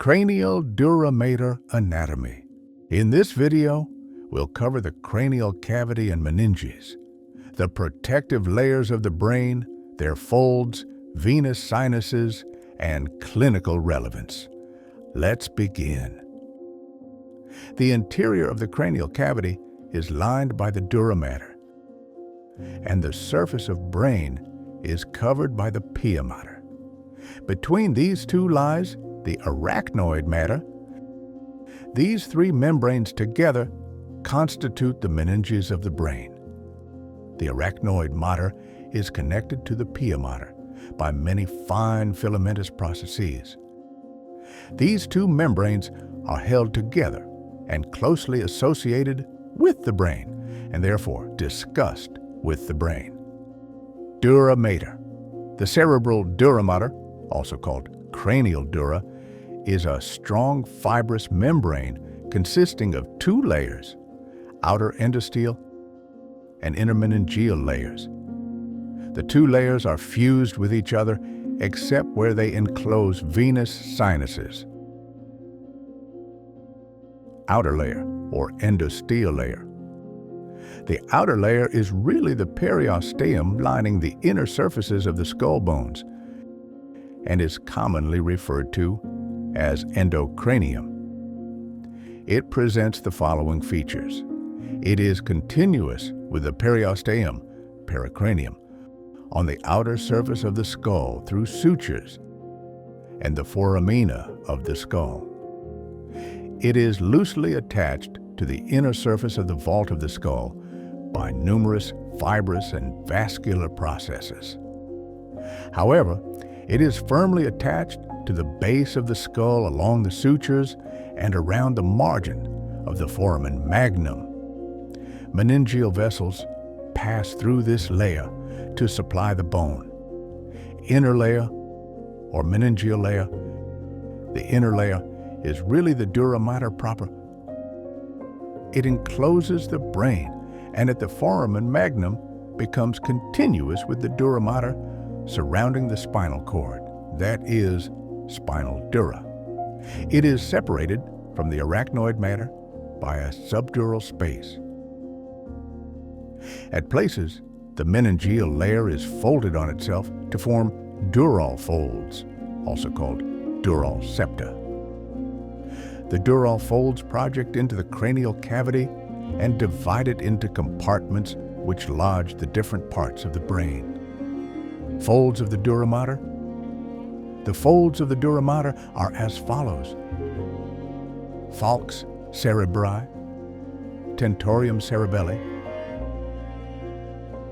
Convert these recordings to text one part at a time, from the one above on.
Cranial dura mater anatomy. In this video, we'll cover the cranial cavity and meninges, the protective layers of the brain, their folds, venous sinuses, and clinical relevance. Let's begin. The interior of the cranial cavity is lined by the dura mater, and the surface of brain is covered by the pia mater. Between these two lies the arachnoid mater. These three membranes together constitute the meninges of the brain. The arachnoid mater is connected to the pia mater by many fine filamentous processes. These two membranes are held together and closely associated with the brain, and therefore discussed with the brain. Dura mater. The cerebral dura mater, also called cranial dura, is a strong fibrous membrane consisting of two layers, outer endosteal and inner meningeal layers. The two layers are fused with each other except where they enclose venous sinuses. Outer layer, or endosteal layer. The outer layer is really the periosteum lining the inner surfaces of the skull bones and is commonly referred to as endocranium. It presents the following features. It is continuous with the periosteum, pericranium, on the outer surface of the skull through sutures and the foramina of the skull. It is loosely attached to the inner surface of the vault of the skull by numerous fibrous and vascular processes. However, it is firmly attached to the base of the skull along the sutures and around the margin of the foramen magnum. Meningeal vessels pass through this layer to supply the bone. Inner layer, or meningeal layer, the inner layer is really the dura mater proper. It encloses the brain, and at the foramen magnum becomes continuous with the dura mater surrounding the spinal cord, that is, spinal dura. It is separated from the arachnoid mater by a subdural space. At places, the meningeal layer is folded on itself to form dural folds, also called dural septa. The dural folds project into the cranial cavity and divide it into compartments which lodge the different parts of the brain. Folds of the dura mater. The folds of the dura mater are as follows: Falx cerebri, Tentorium cerebelli,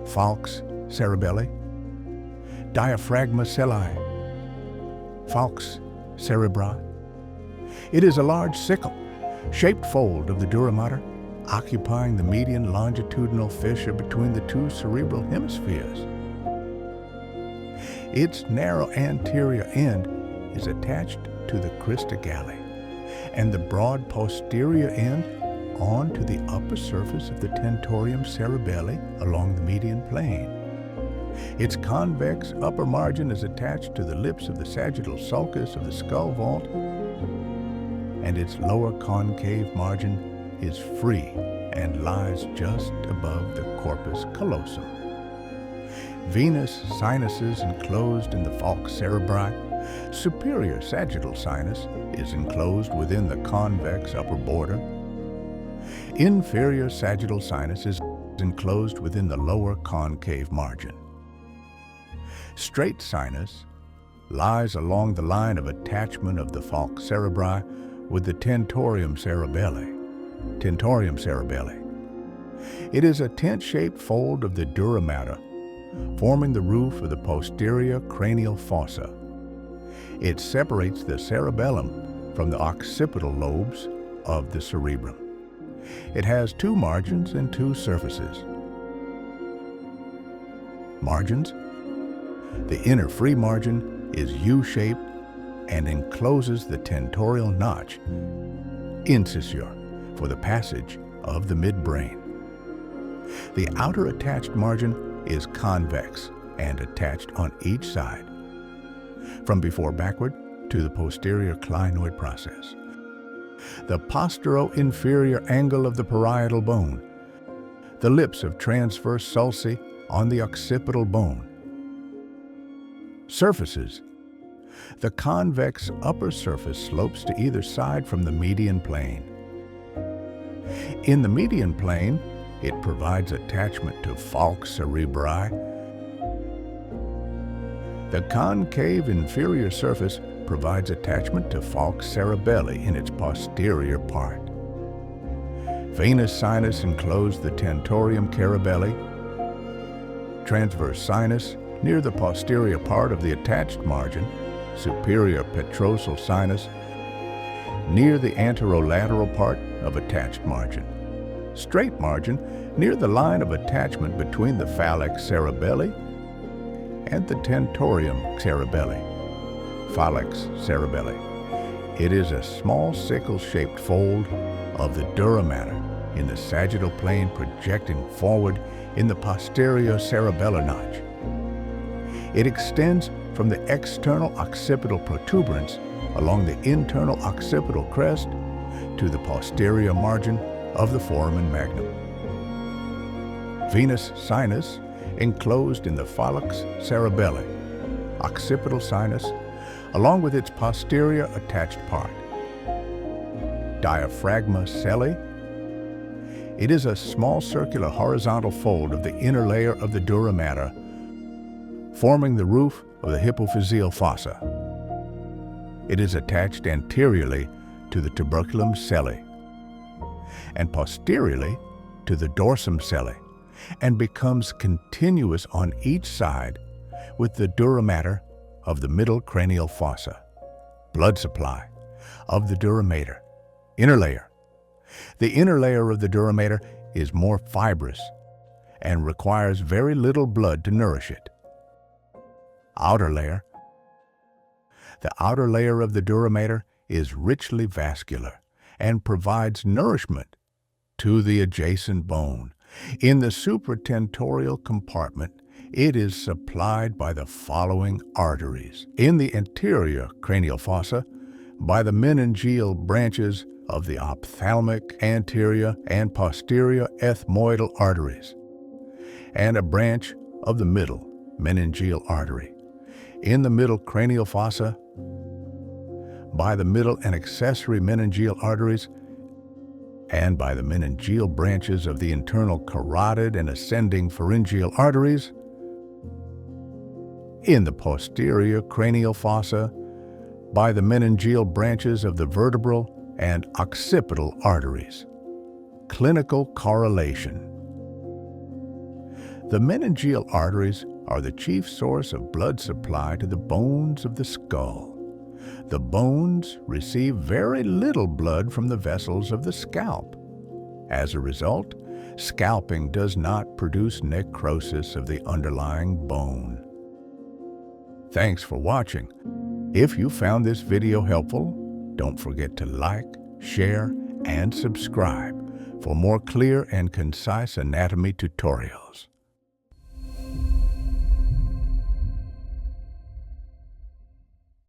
Falx cerebelli, Diaphragma sellae, Falx cerebri. It is a large sickle-shaped fold of the dura mater, occupying the median longitudinal fissure between the two cerebral hemispheres. Its narrow anterior end is attached to the crista galli, and the broad posterior end onto the upper surface of the Tentorium cerebelli along the median plane. Its convex upper margin is attached to the lips of the sagittal sulcus of the skull vault, and its lower concave margin is free and lies just above the corpus callosum. Venous sinuses enclosed in the falx cerebri. Superior sagittal sinus is enclosed within the convex upper border. Inferior sagittal sinus is enclosed within the lower concave margin. Straight sinus lies along the line of attachment of the falx cerebri with the tentorium cerebelli. Tentorium cerebelli. It is a tent-shaped fold of the dura mater, forming the roof of the posterior cranial fossa. It separates the cerebellum from the occipital lobes of the cerebrum. It has two margins and two surfaces. Margins. The inner free margin is U-shaped and encloses the tentorial notch, incisure, for the passage of the midbrain. The outer attached margin is convex and attached on each side. From before backward, to the posterior clinoid process, the postero-inferior angle of the parietal bone, the lips of transverse sulci on the occipital bone. Surfaces. The convex upper surface slopes to either side from the median plane. In the median plane, it provides attachment to falx cerebri. The concave inferior surface provides attachment to falx cerebelli in its posterior part. Venous sinus enclose the tentorium cerebelli. Transverse sinus near the posterior part of the attached margin. Superior petrosal sinus near the anterolateral part of attached margin. Straight margin near the line of attachment between the Falx cerebelli and the Tentorium cerebelli. Falx cerebelli. It is a small sickle-shaped fold of the dura mater in the sagittal plane projecting forward in the posterior cerebellar notch. It extends from the external occipital protuberance along the internal occipital crest to the posterior margin of the foramen magnum. Venous sinus enclosed in the Falx cerebelli, occipital sinus, along with its posterior attached part. Diaphragma sellae. It is a small circular horizontal fold of the inner layer of the dura mater, forming the roof of the hypophyseal fossa. It is attached anteriorly to the tuberculum sellae and posteriorly to the dorsum sellae, and becomes continuous on each side with the dura mater of the middle cranial fossa. Blood supply of the dura mater. Inner layer. The inner layer of the dura mater is more fibrous and requires very little blood to nourish it. Outer layer. The outer layer of the dura mater is richly vascular and provides nourishment to the adjacent bone. In the supratentorial compartment, it is supplied by the following arteries. In the anterior cranial fossa, by the meningeal branches of the ophthalmic, anterior, and posterior ethmoidal arteries, and a branch of the middle meningeal artery. In the middle cranial fossa, by the middle and accessory meningeal arteries, and by the meningeal branches of the internal carotid and ascending pharyngeal arteries. In the posterior cranial fossa, by the meningeal branches of the vertebral and occipital arteries. Clinical correlation. The meningeal arteries are the chief source of blood supply to the bones of the skull. The bones receive very little blood from the vessels of the scalp. As a result, scalping does not produce necrosis of the underlying bone. Thanks for watching. If you found this video helpful, don't forget to like, share, and subscribe for more clear and concise anatomy tutorials.